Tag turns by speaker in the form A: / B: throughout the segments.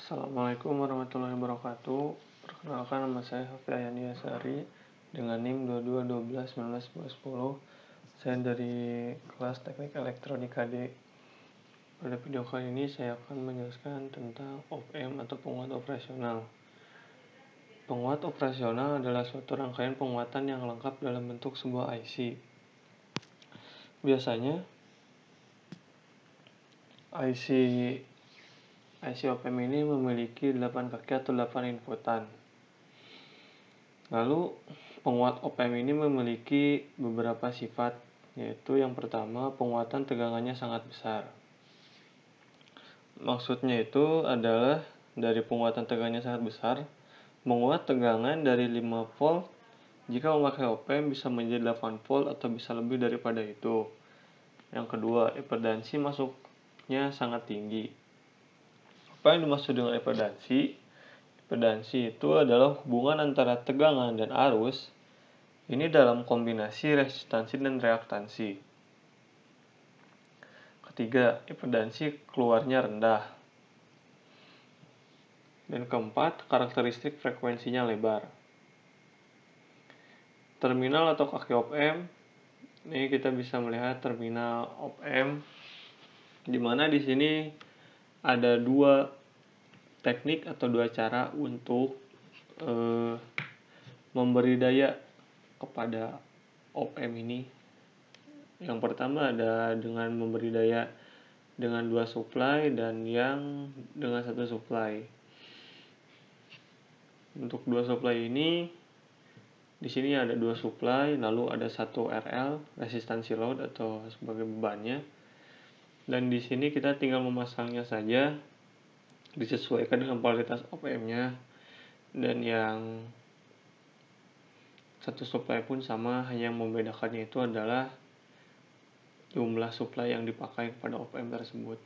A: Assalamualaikum warahmatullahi wabarakatuh. Perkenalkan, nama saya Hafiz Ayandi Asari dengan NIM 22121910. Saya dari kelas Teknik Elektronika D. Pada video kali ini saya akan menjelaskan tentang op-amp atau penguat operasional. Penguat operasional adalah suatu rangkaian penguatan yang lengkap dalam bentuk sebuah IC. Biasanya IC op-amp ini memiliki 8 kaki atau 8 inputan. Lalu penguat op-amp ini memiliki beberapa sifat, yaitu yang pertama, penguatan tegangannya sangat besar. Maksudnya itu adalah dari penguatan tegangannya sangat besar, menguat tegangan dari 5 volt jika memakai op-amp bisa menjadi 8 volt atau bisa lebih daripada itu. Yang kedua, impedansi masuknya sangat tinggi. Apa yang dimaksud dengan impedansi? Impedansi itu adalah hubungan antara tegangan dan arus ini dalam kombinasi resistansi dan reaktansi. Ketiga, impedansi keluarnya rendah. Dan keempat, karakteristik frekuensinya lebar. Terminal atau kaki op-amp, ini kita bisa melihat terminal op-amp, di mana di sini ada dua teknik atau dua cara untuk memberi daya kepada op-amp ini. Yang pertama ada dengan memberi daya dengan 2 supply dan yang dengan 1 supply. Untuk 2 supply ini di sini ada 2 supply, lalu ada 1 RL resistansi load atau sebagai bebannya. Dan di sini kita tinggal memasangnya saja, disesuaikan dengan kualitas op-amp-nya. Dan yang 1 supply pun sama, hanya yang membedakannya itu adalah jumlah supply yang dipakai pada op-amp tersebut.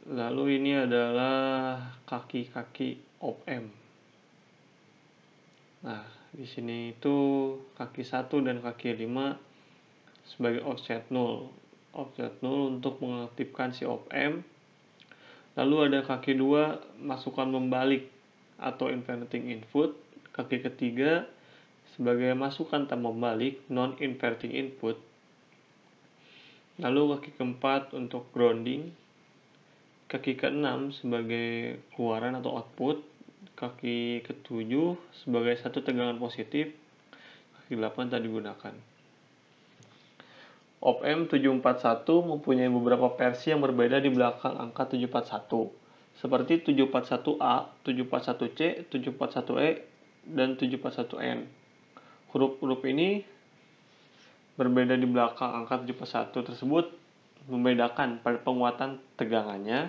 A: Lalu ini adalah kaki-kaki op-amp. Nah, di sini itu kaki 1 dan kaki 5 sebagai offset 0. Offset 0 untuk mengaktifkan si op-amp. Lalu ada kaki 2 masukan membalik atau inverting input. Kaki ketiga sebagai masukan tak membalik non-inverting input. Lalu kaki keempat untuk grounding. Kaki ke-6 sebagai keluaran atau output. Kaki ke-7 sebagai satu tegangan positif. Kaki 8 tak digunakan. Op-amp 741 mempunyai beberapa versi yang berbeda di belakang angka 741. Seperti 741A, 741C, 741E, dan 741N. Huruf-huruf ini berbeda di belakang angka 741 tersebut membedakan pada penguatan tegangannya,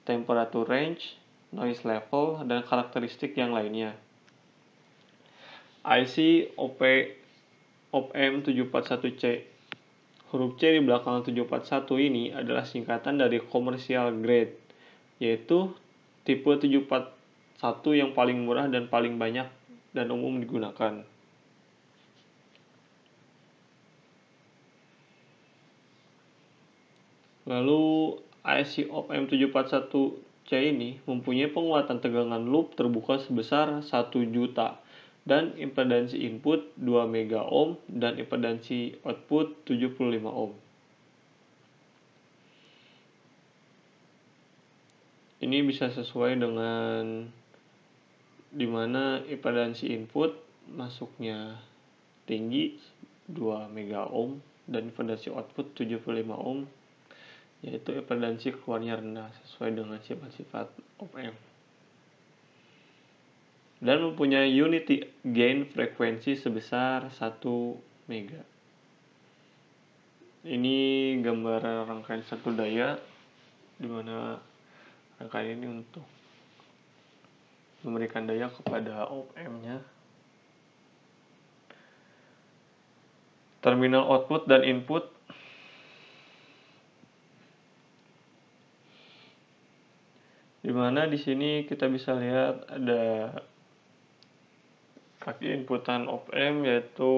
A: temperature range, noise level, dan karakteristik yang lainnya. IC op-amp 741C. Huruf C di belakang 741 ini adalah singkatan dari commercial grade, yaitu tipe 741 yang paling murah dan paling banyak dan umum digunakan. Lalu IC op-amp 741C ini mempunyai penguatan tegangan loop terbuka sebesar 1 juta dan impedansi input 2 mega ohm dan impedansi output 75 ohm. Ini bisa sesuai dengan dimana impedansi input masuknya tinggi 2 mega ohm dan impedansi output 75 ohm, yaitu impedansi keluarnya rendah sesuai dengan sifat-sifat op-amp. Dan mempunyai unity gain frekuensi sebesar 1 mega. Ini gambar rangkaian satu daya, di mana rangkaian ini untuk memberikan daya kepada op-amp-nya. Terminal output dan input. Di mana di sini kita bisa lihat ada kaki inputan op-amp, yaitu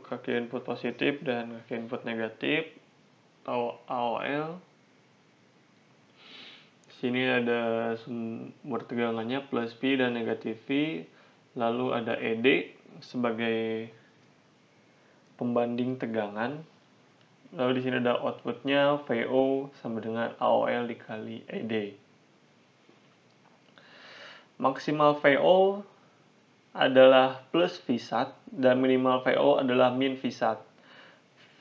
A: kaki input positif dan kaki input negatif atau AOL. Sini ada sumber tegangannya plus P dan negatif V, lalu ada ED sebagai pembanding tegangan. Lalu di sini ada outputnya VO sama dengan AOL dikali ED. Maksimal VO adalah plus Vsat dan minimal VO adalah min Vsat.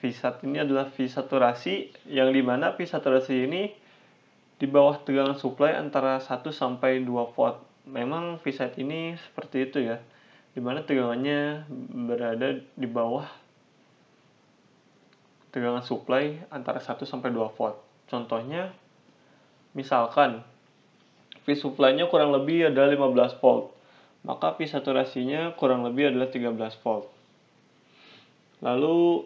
A: Vsat ini adalah V saturasi, yang dimana V saturasi ini di bawah tegangan supply antara 1 sampai 2 volt. Memang Vsat ini seperti itu ya, dimana tegangannya berada di bawah tegangan supply antara 1 sampai 2 volt. Contohnya, misalkan V supply-nya kurang lebih adalah 15 volt, maka V saturasinya kurang lebih adalah 13 volt. Lalu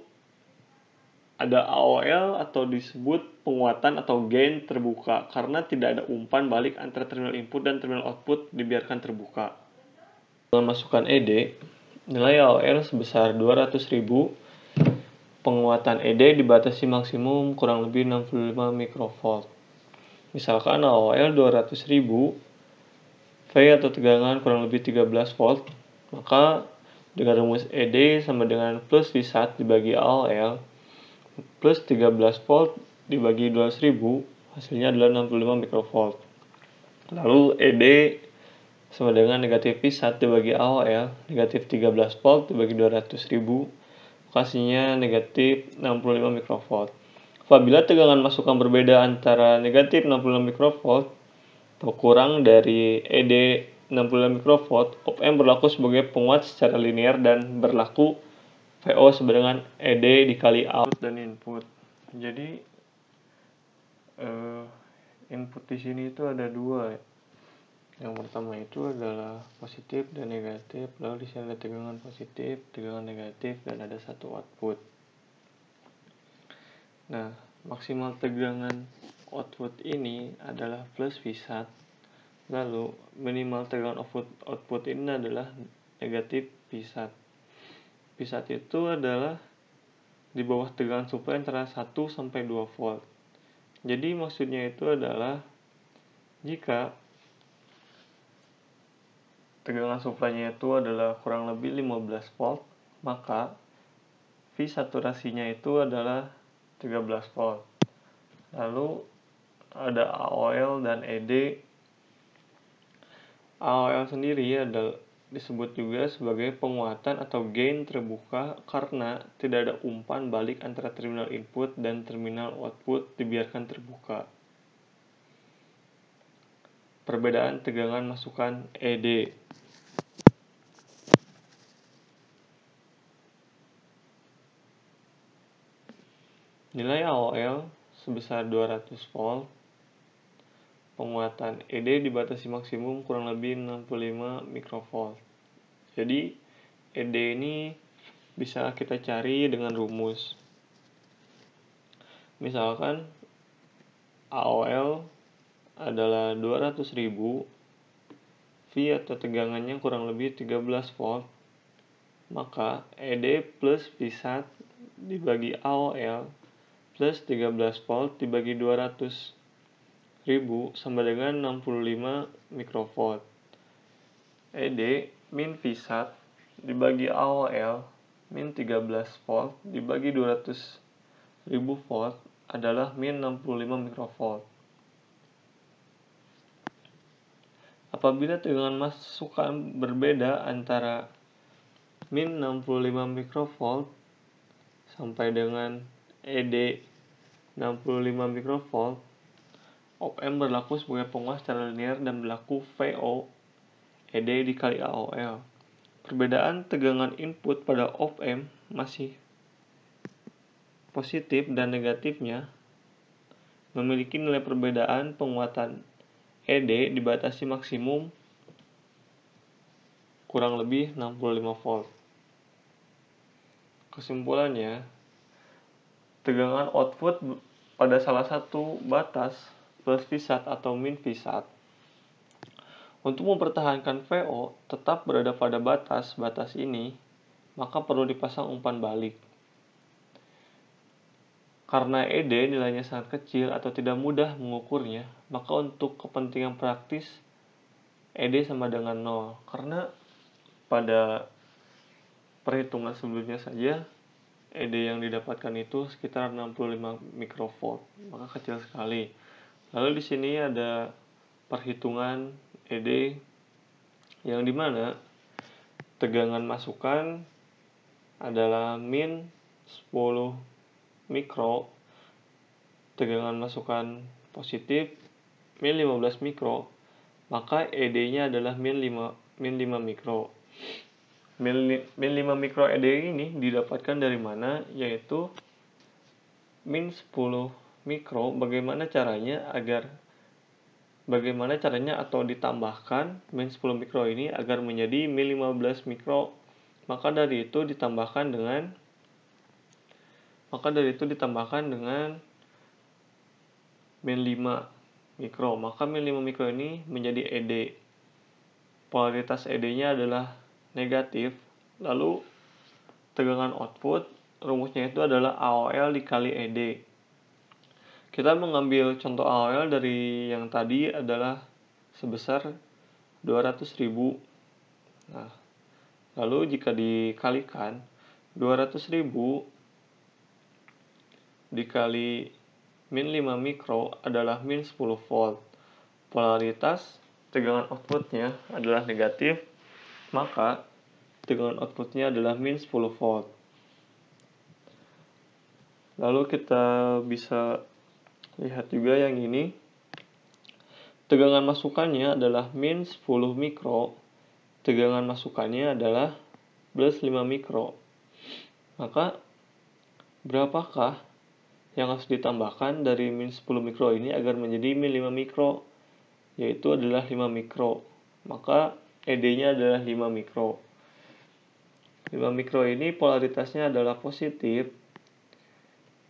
A: ada AOL atau disebut penguatan atau gain terbuka karena tidak ada umpan balik antara terminal input dan terminal output, dibiarkan terbuka. Dengan masukan ED, nilai AOL sebesar 200.000. Penguatan ED dibatasi maksimum kurang lebih 65 mikrovolt. Misalkan AOL 200.000, V atau tegangan kurang lebih 13 volt, maka dengan rumus ED sama dengan plus Vsat dibagi AOL plus 13 volt dibagi 200.000, hasilnya adalah 65 mikrovolt. Lalu ED sama dengan negatif Vsat dibagi AOL, negatif 13 volt dibagi 200.000, hasilnya negatif 65 mikrovolt. Apabila tegangan masukan berbeda antara negatif 65 mikrovolt atau kurang dari ED 65 mikrovolt, op-amp berlaku sebagai penguat secara linear dan berlaku VO sama dengan ED dikali output dan input. Jadi input di sini itu ada dua. Yang pertama itu adalah positif dan negatif, lalu di sini ada tegangan positif, tegangan negatif, dan ada satu output. Nah, maksimal tegangan output ini adalah plus Vsat, lalu minimal tegangan output ini adalah negatif Vsat. Vsat itu adalah di bawah tegangan supply antara 1 sampai 2 volt. Jadi maksudnya itu adalah jika tegangan supply-nya itu adalah kurang lebih 15 volt, maka V saturasinya itu adalah 13 volt. Lalu ada AOL dan ED. AOL sendiri adalah disebut juga sebagai penguatan atau gain terbuka karena tidak ada umpan balik antara terminal input dan terminal output, dibiarkan terbuka. Perbedaan tegangan masukan ED. Nilai AOL sebesar 200 volt. Penguatan ED dibatasi maksimum kurang lebih 65 mikrovolt. Jadi ED ini bisa kita cari dengan rumus. Misalkan AOL adalah 200.000, V atau tegangannya kurang lebih 13 volt, maka ED plus Vsat dibagi AOL plus 13 volt dibagi 200.000 sama dengan 65 mikrovolt. ED min Vsat dibagi AOL min 13 volt dibagi 200.000 volt adalah min 65 mikrovolt. Apabila tegangan masukan berbeda antara min 65 mikrovolt sampai dengan ED 65 mikrovolt, op-amp berlaku sebagai penguat secara linear dan berlaku VO ED dikali AOL. Perbedaan tegangan input pada op-amp masih positif dan negatifnya memiliki nilai perbedaan penguatan ED dibatasi maksimum kurang lebih 65 volt. Kesimpulannya, tegangan output pada salah satu batas plus Vsat atau min Vsat untuk mempertahankan VO tetap berada pada batas ini, maka perlu dipasang umpan balik. Karena ED nilainya sangat kecil atau tidak mudah mengukurnya, maka untuk kepentingan praktis ED sama dengan 0. Karena pada perhitungan sebelumnya saja ED yang didapatkan itu sekitar 65 mikrovolt, maka kecil sekali. Lalu di sini ada perhitungan ED yang dimana tegangan masukan adalah min 10 mikro, tegangan masukan positif min 15 mikro, maka ED-nya adalah min 5 mikro. Min 5 mikro ED ini didapatkan dari mana? Yaitu min 10 mikro. Bagaimana caranya atau ditambahkan min 10 mikro ini agar menjadi min 15 mikro? Maka dari itu ditambahkan dengan min 5 mikro. Maka min 5 mikro ini menjadi ED. Polaritas ED-nya adalah negatif. Lalu tegangan output, rumusnya itu adalah AOL dikali ED. Kita mengambil contoh AOL dari yang tadi adalah sebesar 200.000. Nah, lalu jika dikalikan 200.000 dikali min 5 mikro adalah min 10 volt. Polaritas tegangan outputnya adalah negatif, maka tegangan outputnya adalah min 10 volt. Lalu kita bisa lihat juga yang ini. Tegangan masukannya adalah min 10 mikro. Tegangan masukannya adalah plus 5 mikro. Maka berapakah yang harus ditambahkan dari min 10 mikro ini agar menjadi min 5 mikro? Yaitu adalah 5 mikro. Maka ED-nya adalah 5 mikro. 5 mikro ini polaritasnya adalah positif.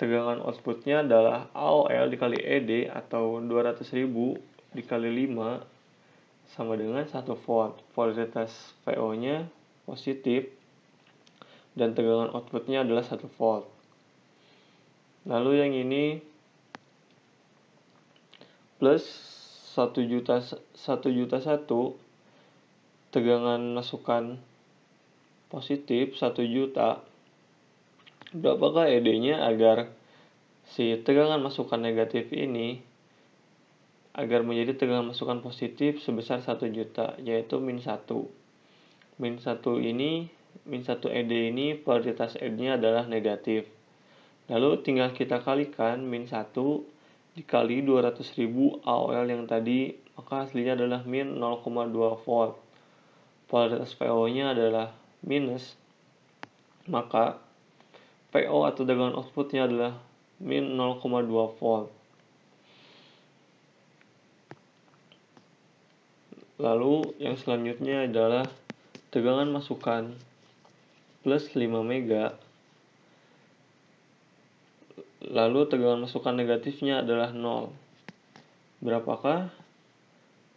A: Tegangan outputnya adalah AOL dikali ED atau 200.000 dikali 5 sama dengan 1 volt. Polaritas VO-nya positif dan tegangan outputnya adalah 1 volt. Lalu yang ini plus 1 juta 1, tegangan masukan positif 1 juta. Berapakah ED-nya agar si tegangan masukan negatif ini agar menjadi tegangan masukan positif sebesar 1 juta, yaitu min 1. Min 1 ED ini polaritas ED-nya adalah negatif. Lalu tinggal kita kalikan min 1 dikali 200.000 AOL yang tadi, maka hasilnya adalah min 0,2 volt. Polaritas VO-nya adalah minus, maka VO atau tegangan outputnya adalah min 0,2 volt. Lalu yang selanjutnya adalah tegangan masukan plus 5 mega. Lalu tegangan masukan negatifnya adalah 0. Berapakah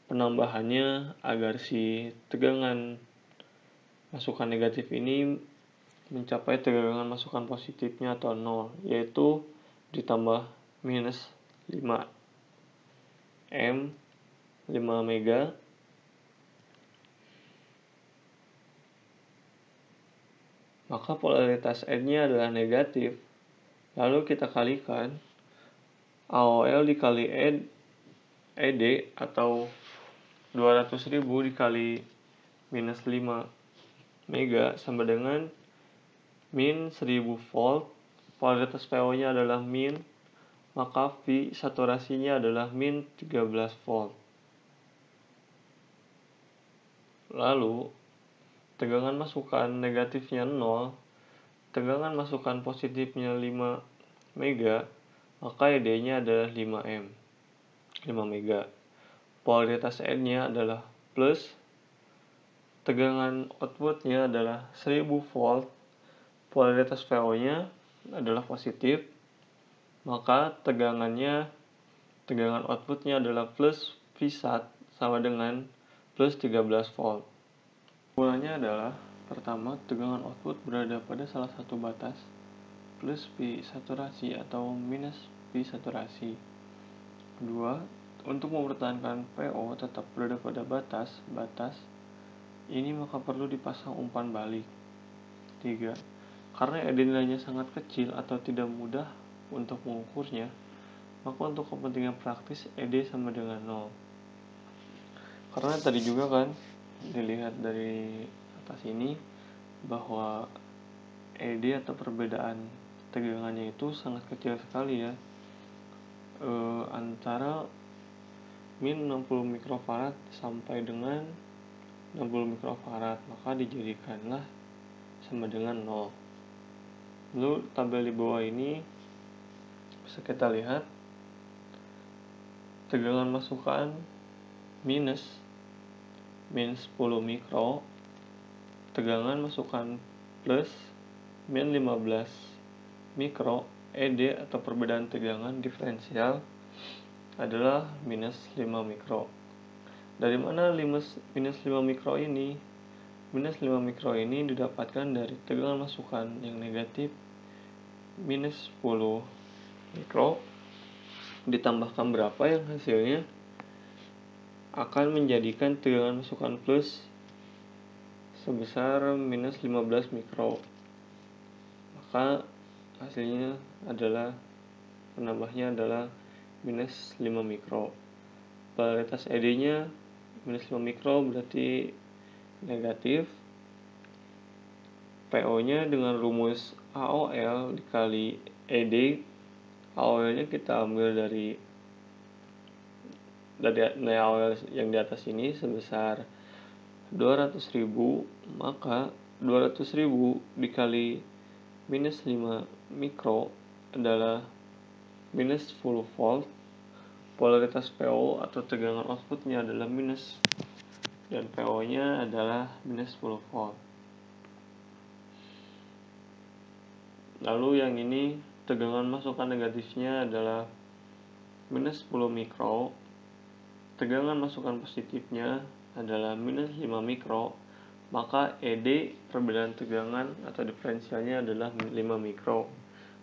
A: penambahannya agar si tegangan masukan negatif ini mencapai tegangan masukan positifnya atau 0, yaitu ditambah minus 5 M 5 mega maka polaritas N-nya adalah negatif. Lalu kita kalikan AOL dikali ED atau 200.000 dikali minus 5 mega sama dengan min 1000 volt. Polaritas VO-nya adalah min, maka V saturasinya adalah min 13 volt. Lalu tegangan masukan negatifnya 0, tegangan masukan positifnya 5 mega, maka ED-nya adalah 5 mega. Polaritas N-nya adalah plus, tegangan outputnya adalah 1000 volt, polaritas VO-nya adalah positif, maka tegangan outputnya adalah plus Vsat sama dengan plus 13 volt. Formulanya adalah, pertama, tegangan output berada pada salah satu batas plus pi saturasi atau minus pi saturasi. 2. Untuk mempertahankan PO tetap berada pada batas ini, maka perlu dipasang umpan balik. 3. Karena ED nilainya sangat kecil atau tidak mudah untuk mengukurnya, maka untuk kepentingan praktis ED sama dengan 0. Karena tadi juga kan dilihat dari atas ini bahwa ED atau perbedaan tegangannya itu sangat kecil sekali ya, antara min 60 mikrofarad sampai dengan 60 mikrofarad, maka dijadikanlah sama dengan 0. Lalu tabel di bawah ini bisa kita lihat tegangan masukan minus 10 mikro, tegangan masukan plus min 15 mikro. ED atau perbedaan tegangan diferensial adalah minus 5 mikro. Dari mana minus 5 mikro ini? Minus 5 mikro ini didapatkan dari tegangan masukan yang negatif minus 10 mikro ditambahkan berapa yang hasilnya akan menjadikan tegangan masukan plus sebesar minus 15 mikro. Maka hasilnya adalah penambahnya adalah minus 5 mikro. Polaritas ED-nya minus 5 mikro berarti negatif. PO-nya dengan rumus AOL dikali ED. AOL-nya kita ambil dari nilai AOL yang di atas ini sebesar 200.000, maka 200.000 dikali minus 5 mikro adalah minus 10 volt. Polaritas PO atau tegangan outputnya adalah minus, dan PO-nya adalah minus 10 volt. Lalu yang ini tegangan masukan negatifnya adalah minus 10 mikro. Tegangan masukan positifnya adalah minus 5 mikro. Maka ED perbedaan tegangan atau diferensialnya adalah 5 mikro.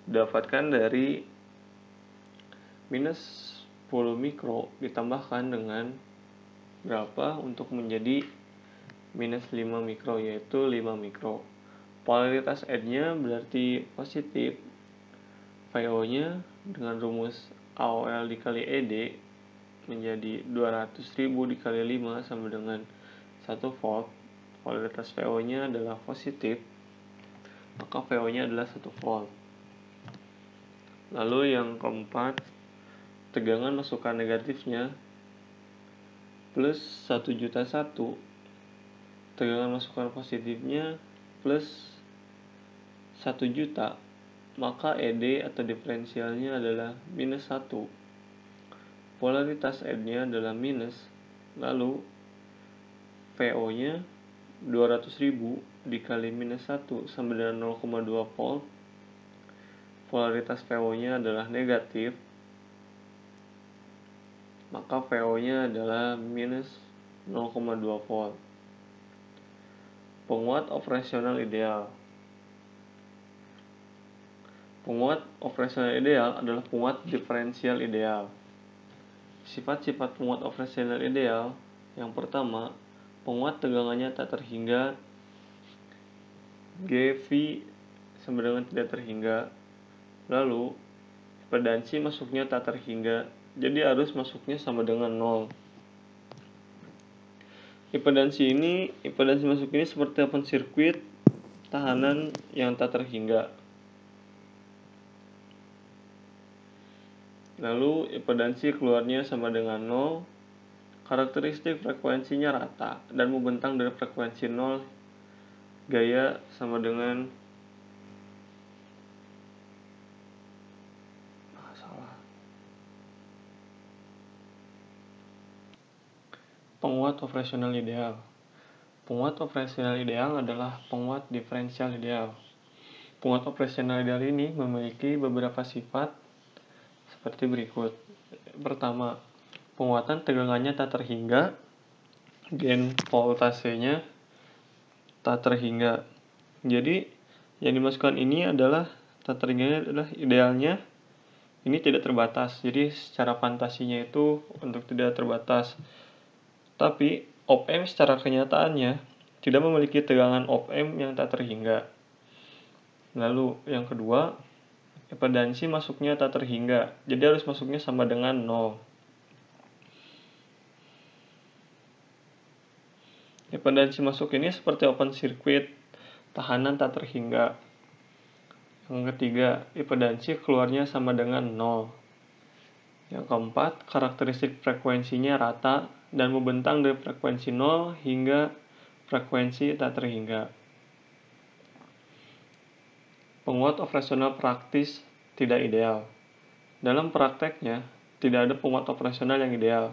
A: Didapatkan dari minus 10 mikro ditambahkan dengan berapa untuk menjadi minus 5 mikro, yaitu 5 mikro. Polaritas N-nya berarti positif. VO-nya dengan rumus AOL dikali ED menjadi 200.000 dikali 5 sama dengan 1 volt. Polaritas VO-nya adalah positif, maka VO-nya adalah 1 volt. Lalu yang keempat, tegangan masukan negatifnya plus 1.000.001. Tegangan masukan positifnya plus 1 juta, maka ED atau diferensialnya adalah minus 1. Polaritas N-nya adalah minus. Lalu VO-nya 200.000 dikali minus 1 sama dengan 0,2 volt. Polaritas VO-nya adalah negatif, maka VO-nya adalah minus 0,2 volt. Penguat operasional ideal. Penguat operasional ideal adalah penguat diferensial ideal. Sifat-sifat penguat operasional ideal. Yang pertama, penguat tegangannya tak terhingga, GV sama dengan tidak terhingga. Lalu impedansi masuknya tak terhingga, jadi arus masuknya sama dengan 0. Impedansi masuk ini seperti open circuit tahanan yang tak terhingga. Lalu impedansi keluarnya sama dengan 0. Karakteristik frekuensinya rata dan membentang dari frekuensi 0. Gaya sama dengan penguat operasional ideal. Penguat operasional ideal adalah penguat diferensial ideal. Penguat operasional ideal ini memiliki beberapa sifat seperti berikut. Pertama, penguatan tegangannya tak terhingga, gen voltasenya tak terhingga. Jadi yang dimasukkan ini adalah tethering adalah idealnya ini tidak terbatas. Jadi secara fantasinya itu untuk tidak terbatas. Tapi op-amp secara kenyataannya tidak memiliki tegangan op-amp yang tak terhingga. Lalu yang kedua, impedansi masuknya tak terhingga. Jadi harus masuknya sama dengan 0. Impedansi masuk ini seperti open circuit, tahanan tak terhingga. Yang ketiga, impedansi keluarnya sama dengan 0. Yang keempat, karakteristik frekuensinya rata dan membentang dari frekuensi 0 hingga frekuensi tak terhingga. Penguat operasional praktis tidak ideal. Dalam prakteknya, tidak ada penguat operasional yang ideal.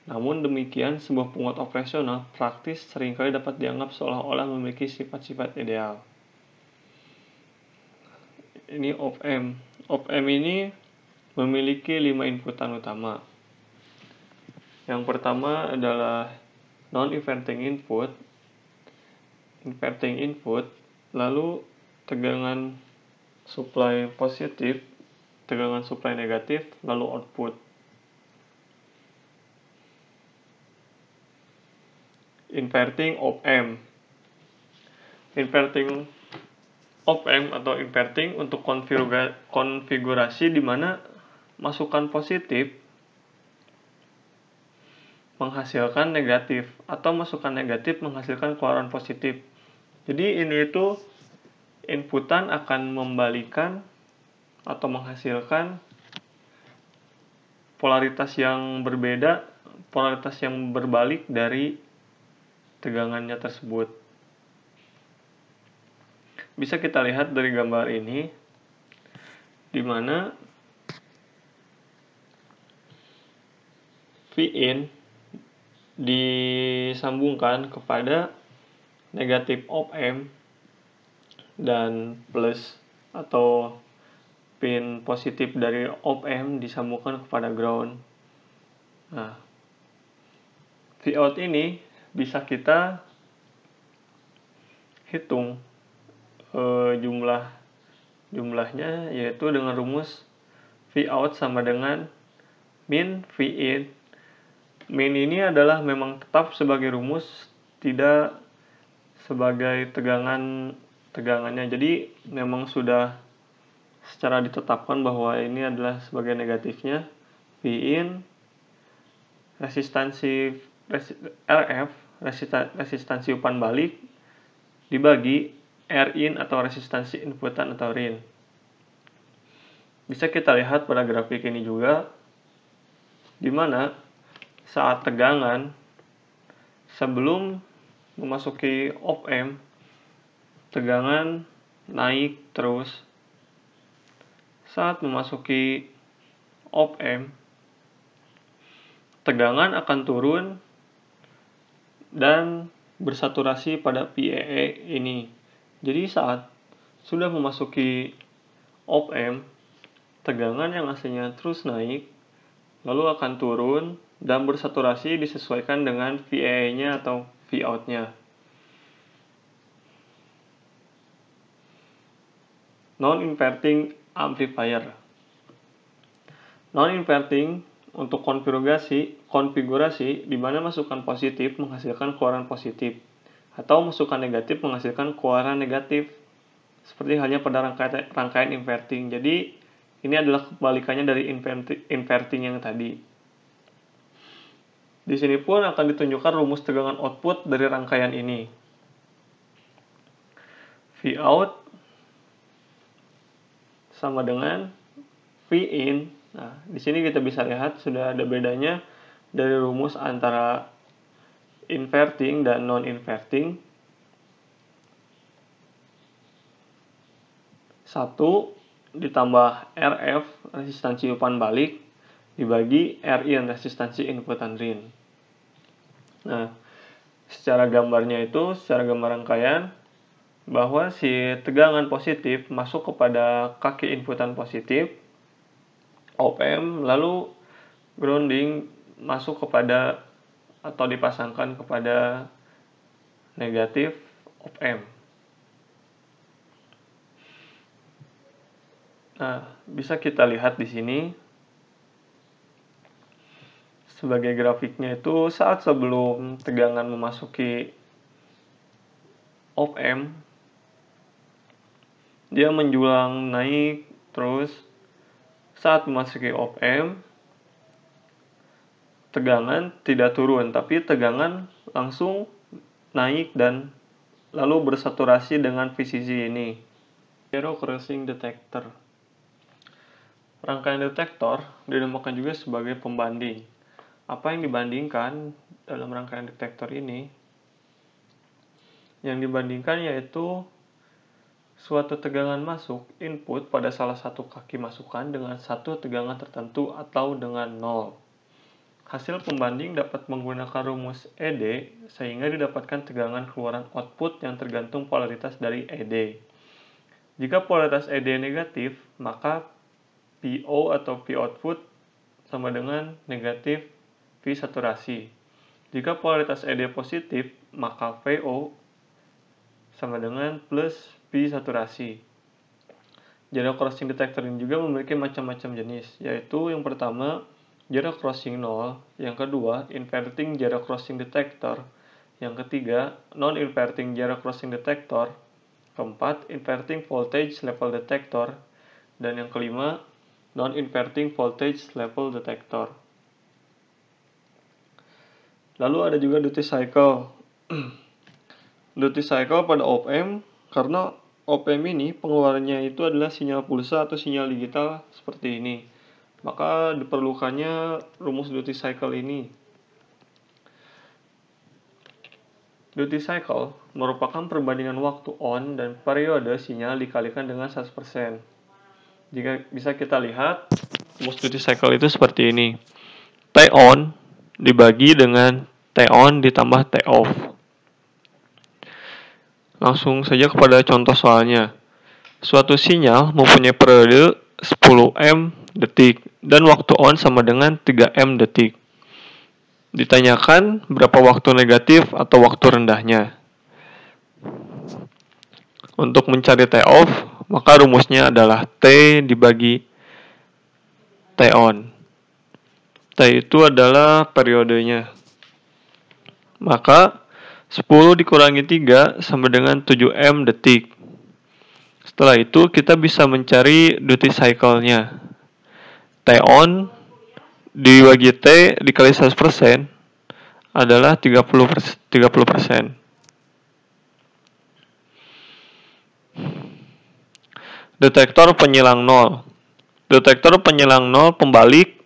A: Namun demikian, sebuah penguat operasional praktis seringkali dapat dianggap seolah-olah memiliki sifat-sifat ideal. Ini op-amp. Op-amp ini memiliki 5 inputan utama. Yang pertama adalah non-inverting input, inverting input, lalu tegangan supply positif, tegangan supply negatif, lalu output. Inverting op-amp. Inverting op-amp atau inverting untuk konfigurasi di mana masukan positif menghasilkan negatif atau masukan negatif menghasilkan keluaran positif. Jadi ini itu inputan akan membalikan atau menghasilkan polaritas yang berbeda, polaritas yang berbalik dari tegangannya tersebut. Bisa kita lihat dari gambar ini, di mana Vin disambungkan kepada negatif op-amp dan plus atau pin positif dari op-amp disambungkan kepada ground. Nah, Vout ini bisa kita hitung jumlahnya, yaitu dengan rumus Vout sama dengan min Vin. Min ini adalah memang tetap sebagai rumus, tidak sebagai tegangannya. Jadi memang sudah secara ditetapkan bahwa ini adalah sebagai negatifnya. Vin resistansi RF, resistansi umpan balik, dibagi Rin atau resistansi inputan atau Rin. Bisa kita lihat pada grafik ini juga, di mana saat tegangan sebelum memasuki op-amp, tegangan naik terus. Saat memasuki op-amp, tegangan akan turun dan bersaturasi pada PEE ini. Jadi saat sudah memasuki op-amp, tegangan yang aslinya terus naik, lalu akan turun dan bersaturasi disesuaikan dengan VEE-nya atau Vout-nya. Non-inverting amplifier. Non-inverting untuk konfigurasi di mana masukan positif menghasilkan keluaran positif atau masukan negatif menghasilkan keluaran negatif, seperti halnya pada rangkaian inverting. Jadi ini adalah kebalikannya dari inverting yang tadi. Di sini pun akan ditunjukkan rumus tegangan output dari rangkaian ini. Vout sama dengan Vin. Nah, di sini kita bisa lihat sudah ada bedanya dari rumus antara inverting dan non-inverting. 1 ditambah RF resistansi umpan balik dibagi Rin resistansi inputan Rin. Nah, secara gambar rangkaian, bahwa si tegangan positif masuk kepada kaki inputan positif op-amp, lalu grounding masuk kepada atau dipasangkan kepada negatif op-amp. Nah, bisa kita lihat di sini sebagai grafiknya itu saat sebelum tegangan memasuki op-amp, dia menjulang naik terus. Saat memasuki op-amp, tegangan tidak turun, tapi tegangan langsung naik dan lalu bersaturasi dengan VCC ini. Zero Crossing Detector. Rangkaian detektor dinamakan juga sebagai pembanding. Apa yang dibandingkan dalam rangkaian detektor ini? Yang dibandingkan yaitu suatu tegangan masuk input pada salah satu kaki masukan dengan satu tegangan tertentu atau dengan 0. Hasil pembanding dapat menggunakan rumus ED sehingga didapatkan tegangan keluaran output yang tergantung polaritas dari ED. Jika polaritas ED negatif, maka PO atau P output sama dengan negatif V saturasi. Jika polaritas ED positif, maka VO sama dengan plus P saturasi. Zero crossing detector ini juga memiliki macam-macam jenis, yaitu yang pertama zero crossing 0, yang kedua inverting zero crossing detector, yang ketiga non-inverting zero crossing detector, keempat inverting voltage level detector, dan yang kelima non-inverting voltage level detector. Lalu ada juga duty cycle. Duty cycle pada op-amp, karena op-amp ini pengeluarannya itu adalah sinyal pulsa atau sinyal digital seperti ini, maka diperlukannya rumus duty cycle ini. Duty cycle merupakan perbandingan waktu on dan periode sinyal dikalikan dengan 100%. Jika bisa kita lihat, rumus duty cycle itu seperti ini. T on dibagi dengan T on ditambah T off. Langsung saja kepada contoh soalnya. Suatu sinyal mempunyai periode 10M detik dan waktu on sama dengan 3M detik. Ditanyakan berapa waktu negatif atau waktu rendahnya. Untuk mencari T off, maka rumusnya adalah T dibagi T on. T itu adalah periodenya. Maka 10 dikurangi 3 sama dengan 7M detik. Setelah itu kita bisa mencari duty cycle-nya. T on dibagi T dikali 100% adalah 30%. Detektor penyilang 0. Detektor penyilang 0 pembalik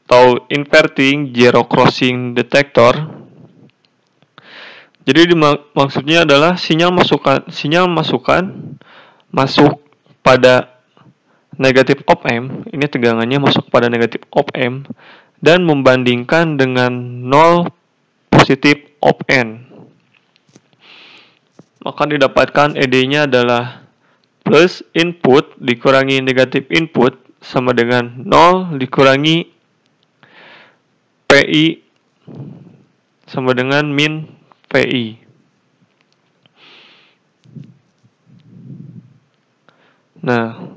A: atau inverting zero crossing detector. Jadi maksudnya adalah sinyal masukan masuk pada negatif op-amp, ini tegangannya masuk pada negatif op-amp dan membandingkan dengan 0 positif op-amp. Maka didapatkan ED-nya adalah plus input dikurangi negatif input sama dengan 0 dikurangi PI sama dengan min PI. Nah,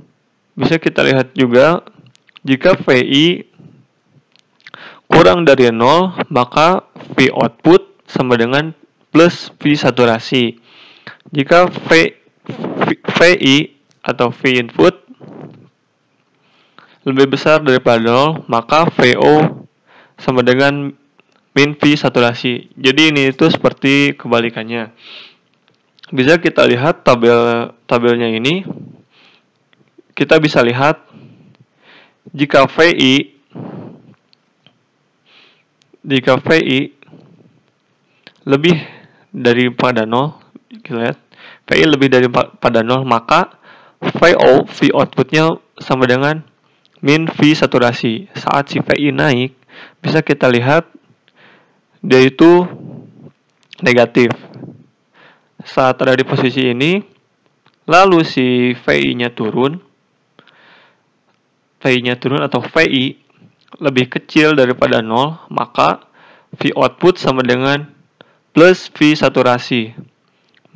A: bisa kita lihat juga jika VI kurang dari 0, maka V output sama dengan plus V saturasi. Jika VI atau V input lebih besar daripada 0, maka VO sama dengan min V saturasi. Jadi ini itu seperti kebalikannya. Bisa kita lihat tabelnya ini. Kita bisa lihat jika VI lebih daripada 0, kita lihat VI lebih daripada 0, maka VO, V outputnya sama dengan min V saturasi. Saat si VI naik, bisa kita lihat dia itu negatif. Saat ada di posisi ini, lalu si VI-nya turun atau VI lebih kecil daripada 0, maka V output sama dengan plus V saturasi.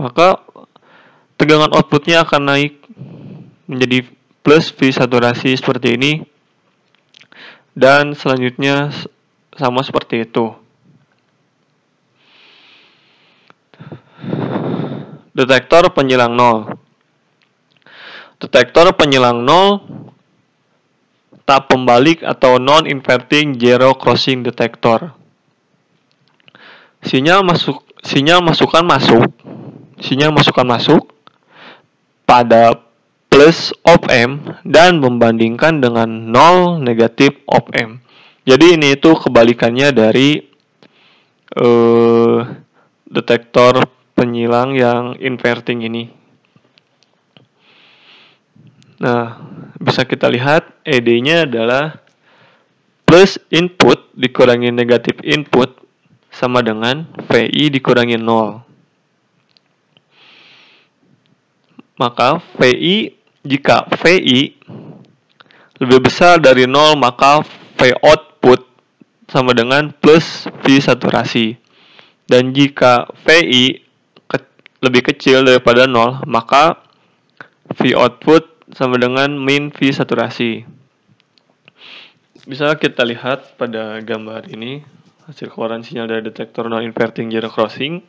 A: Maka tegangan outputnya akan naik menjadi plus V saturasi seperti ini, dan selanjutnya sama seperti itu. Detektor penyilang nol. Detektor penyilang nol tahap pembalik atau non-inverting zero crossing detector. Sinyal masukan masuk pada plus op amp dan membandingkan dengan 0 negatif op amp. Jadi ini itu kebalikannya dari detektor penyilang yang inverting ini. Nah, bisa kita lihat ED-nya adalah plus input dikurangi negatif input sama dengan VI dikurangi 0. Maka jika VI lebih besar dari 0, maka V output sama dengan plus V saturasi. Dan jika VI lebih kecil daripada 0, maka V output sama dengan min V saturasi. Bisa kita lihat pada gambar ini hasil keluaran sinyal dari detektor non-inverting zero crossing.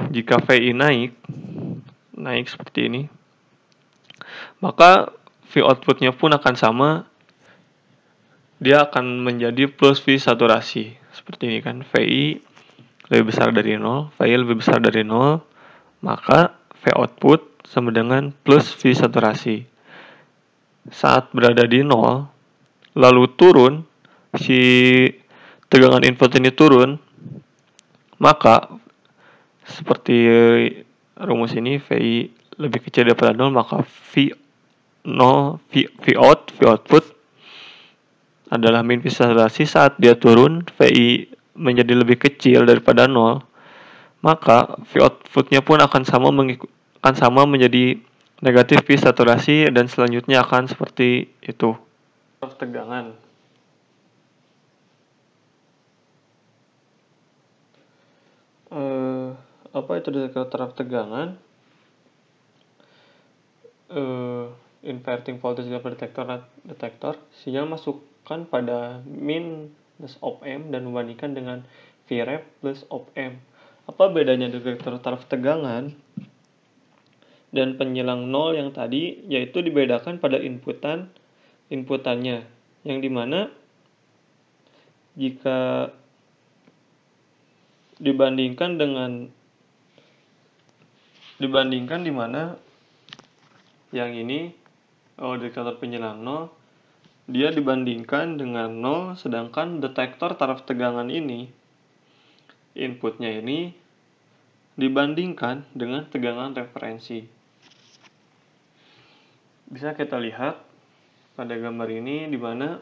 A: Jika VI naik seperti ini, maka V outputnya pun akan sama, dia akan menjadi plus V saturasi seperti ini kan. VI lebih besar dari 0, VI lebih besar dari 0, maka V output sama dengan plus V saturasi. Saat berada di 0, lalu turun, si tegangan input ini turun, maka seperti rumus ini, VI lebih kecil daripada 0, maka V output adalah min V saturasi. Saat dia turun, VI menjadi lebih kecil daripada 0, maka V outputnya pun akan sama menjadi negatif V saturasi, dan selanjutnya akan seperti itu. Tegangan. Apa itu detektor taraf tegangan? Inverting voltage level detektor sinyal masukkan pada minus op amp dan membandingkan dengan Vref plus op amp. Apa bedanya detektor taraf tegangan dan penyilang nol yang tadi? Yaitu dibedakan pada inputannya, yang dimana jika dibandingkan dimana yang ini detektor penyilang 0, dia dibandingkan dengan 0, sedangkan detektor taraf tegangan ini inputnya ini dibandingkan dengan tegangan referensi. Bisa kita lihat pada gambar ini, di mana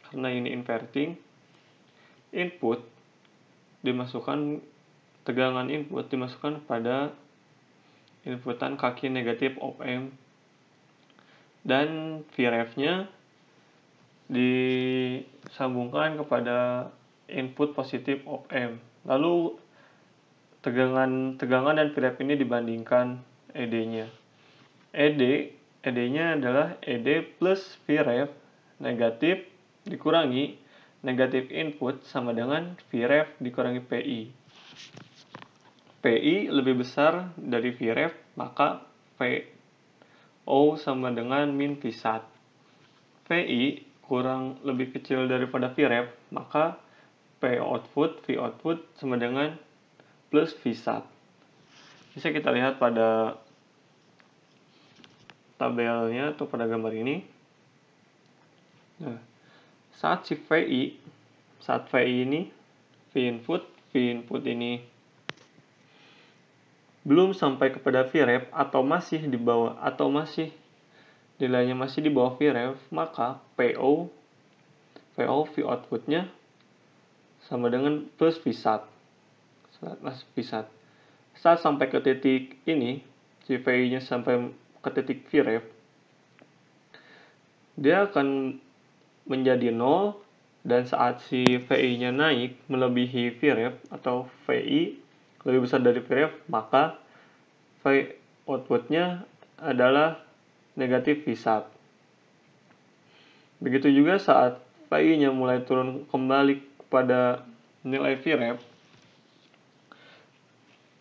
A: karena ini inverting, tegangan input dimasukkan pada inputan kaki negatif op amp, dan Vref-nya disambungkan kepada input positif op amp. Lalu tegangan dan Vref ini dibandingkan ED-nya. ED-nya adalah ED plus Vref negatif dikurangi negatif input sama dengan Vref dikurangi PI. PI lebih besar dari Vref, maka VO sama dengan min Vsat. VI lebih kecil daripada Vref, maka V output sama dengan plus Vsat. Bisa kita lihat pada tabelnya atau pada gambar ini. Nah, saat VI ini V input ini belum sampai kepada Vref atau masih di bawah, atau nilainya masih di bawah Vref, maka V outputnya sama dengan plus Vsat. Saat sampai ke titik ini, si VI-nya sampai ke titik Vref, dia akan menjadi 0, dan saat si VI-nya naik melebihi Vref atau VI lebih besar dari Vref, maka V outputnya adalah negatif V1. Begitu juga saat VI-nya mulai turun kembali kepada nilai Vref,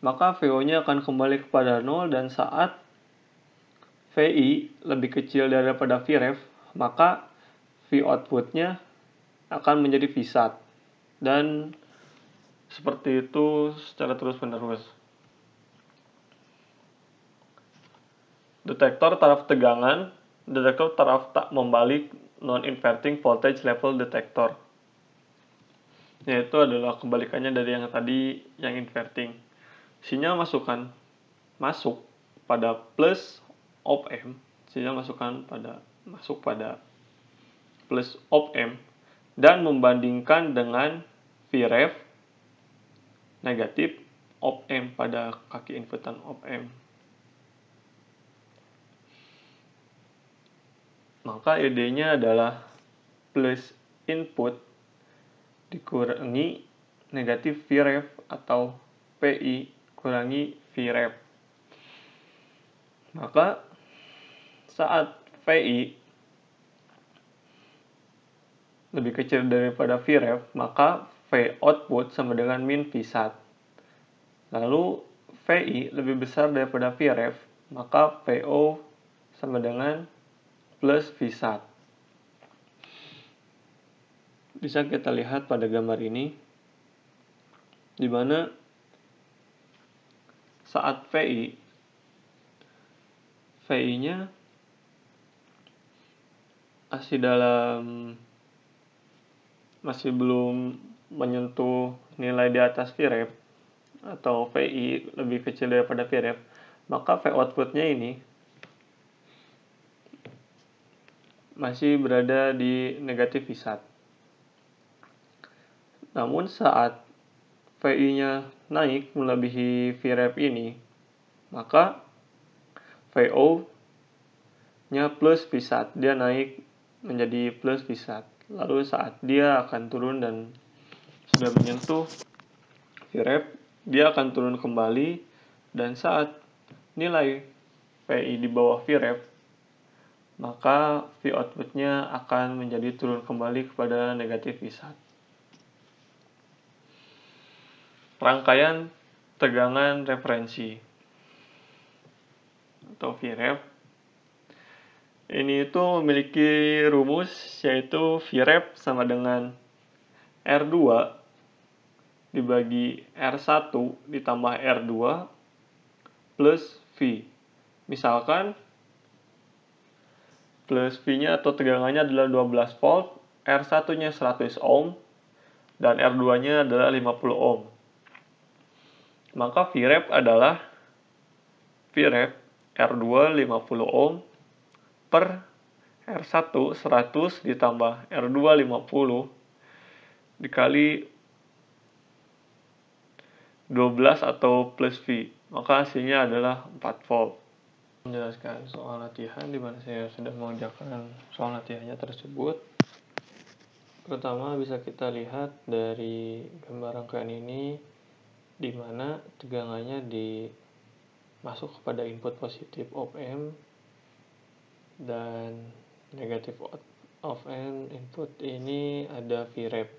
A: maka VO-nya akan kembali kepada 0, dan saat VI lebih kecil daripada Vref, maka V outputnya akan menjadi V1. Dan seperti itu secara terus-menerus. Detektor taraf tegangan, detektor taraf tak membalik non-inverting voltage level detector. Yaitu adalah kebalikannya dari yang tadi, yang inverting. Sinyal masuk pada plus op amp, sinyal masuk pada plus op amp, dan membandingkan dengan Vref negatif op amp pada kaki inputan op amp. Maka ID-nya adalah plus input dikurangi negatif Vref atau PI kurangi Vref. Maka saat VI lebih kecil daripada Vref, maka V output sama dengan min V1. Lalu VI lebih besar daripada Vref, maka VO sama dengan plus V1. Bisa kita lihat pada gambar ini, di mana saat VI-nya masih belum menyentuh nilai di atas Vref, atau VI lebih kecil daripada Vref, maka V outputnya ini masih berada di negatif V1. Namun saat VI-nya naik melebihi Vref ini, maka VO-nya plus V1, dia naik menjadi plus V1. Lalu saat dia akan turun dan sudah menyentuh Vref, dia akan turun kembali, dan saat nilai VI di bawah Vref, maka V outputnya akan menjadi turun kembali kepada negatif V1. Rangkaian tegangan referensi atau Vref ini itu memiliki rumus, yaitu Vref sama dengan R2 dibagi R1 ditambah R2 plus V. Misalkan plus V-nya atau tegangannya adalah 12 volt, R1-nya 100 ohm, dan R2-nya adalah 50 ohm. Maka Vref adalah Vref R2 50 ohm per R1 100 ditambah R2 50 dikali 12 atau plus V. Maka hasilnya adalah 4 volt. Menjelaskan soal latihan di mana saya sudah mengerjakan soal latihannya tersebut. Pertama bisa kita lihat dari gambar rangkaian ini, di mana tegangannya masuk kepada input positif op amp dan negatif op amp input ini ada Vref.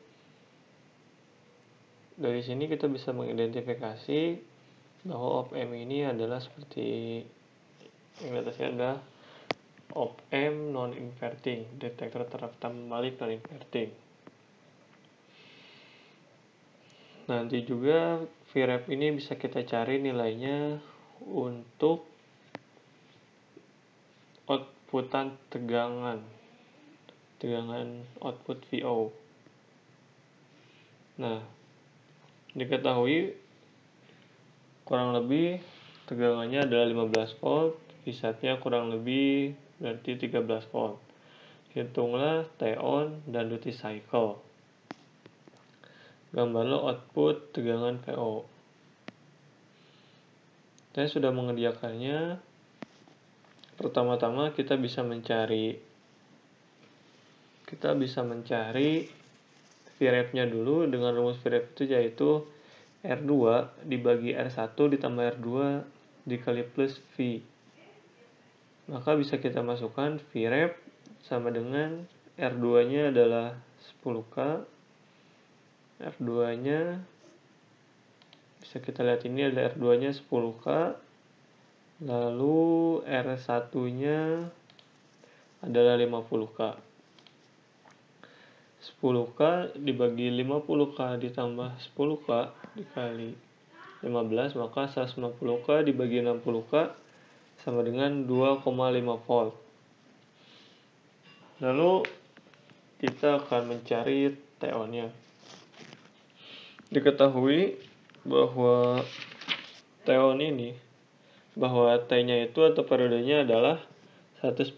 A: Dari sini kita bisa mengidentifikasi bahwa op amp ini adalah seperti yang di atasnya adalah op amp non-inverting, detektor taraf tak membalik non-inverting. Nanti juga Vref ini bisa kita cari nilainya untuk outputan tegangan output VO. Nah, diketahui kurang lebih tegangannya adalah 15 volt, V1-nya kurang lebih berarti 13 volt. Hitunglah T-on dan duty cycle. Gambarlah output tegangan VO. Saya sudah mengerjakannya. Pertama-tama kita bisa mencari Vref-nya dulu dengan rumus Vref itu, yaitu R2 dibagi R1 ditambah R2 dikali plus V. Maka bisa kita masukkan Vrep sama dengan R2-nya adalah 10K. R2-nya bisa kita lihat ini ada R2-nya 10K. Lalu R1-nya adalah 50K. 10K dibagi 50K ditambah 10K dikali 15, maka 150K dibagi 60K sama dengan 2,5 volt. Lalu kita akan mencari TO-nya. Diketahui bahwa TO ini, bahwa T-nya itu atau periodenya adalah 140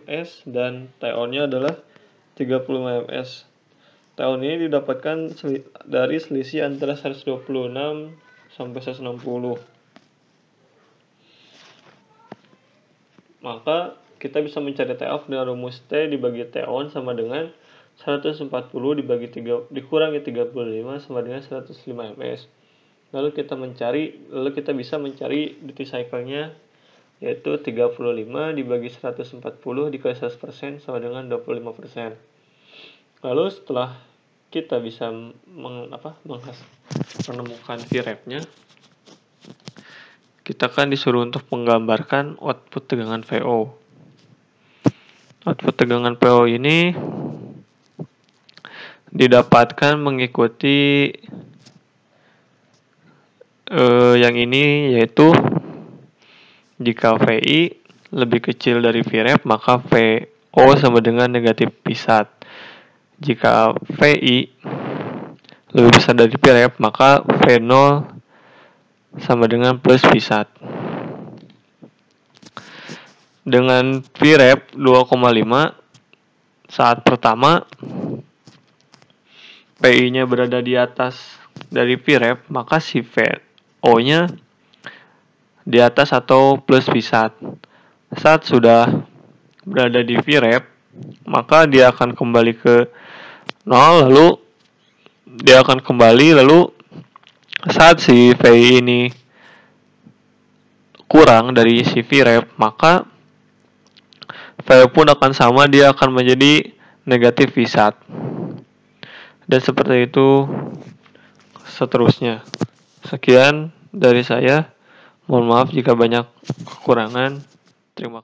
A: ms dan TO-nya adalah 35 ms. TO ini didapatkan dari selisih antara 126 sampai 160. Maka kita bisa mencari TO dengan rumus T dibagi TO sama dengan 140 dikurangi 35 sama dengan 105 ms. Lalu kita bisa mencari duty cycle-nya, yaitu 35 dibagi 140 dikali 100% sama dengan 25%. Lalu setelah kita bisa menemukan Vrep-nya, kita akan disuruh untuk menggambarkan output tegangan VO. Output tegangan VO ini didapatkan mengikuti yang ini, yaitu jika VI lebih kecil dari Vrep maka VO sama dengan negatif Vsat. Jika VI lebih besar dari Vrep maka V0 sama dengan plus Vsat. Dengan Vrep 2,5 saat pertama PI-nya berada di atas dari Vrep, maka si VO-nya di atas atau plus Vsat. Saat sudah berada di Vrep, maka dia akan kembali ke 0, lalu dia akan kembali, lalu saat si VI ini kurang dari si Vrep, maka VO pun akan sama, dia akan menjadi negatif Vsat. Dan seperti itu seterusnya. Sekian dari saya. Mohon maaf jika banyak kekurangan. Terima kasih.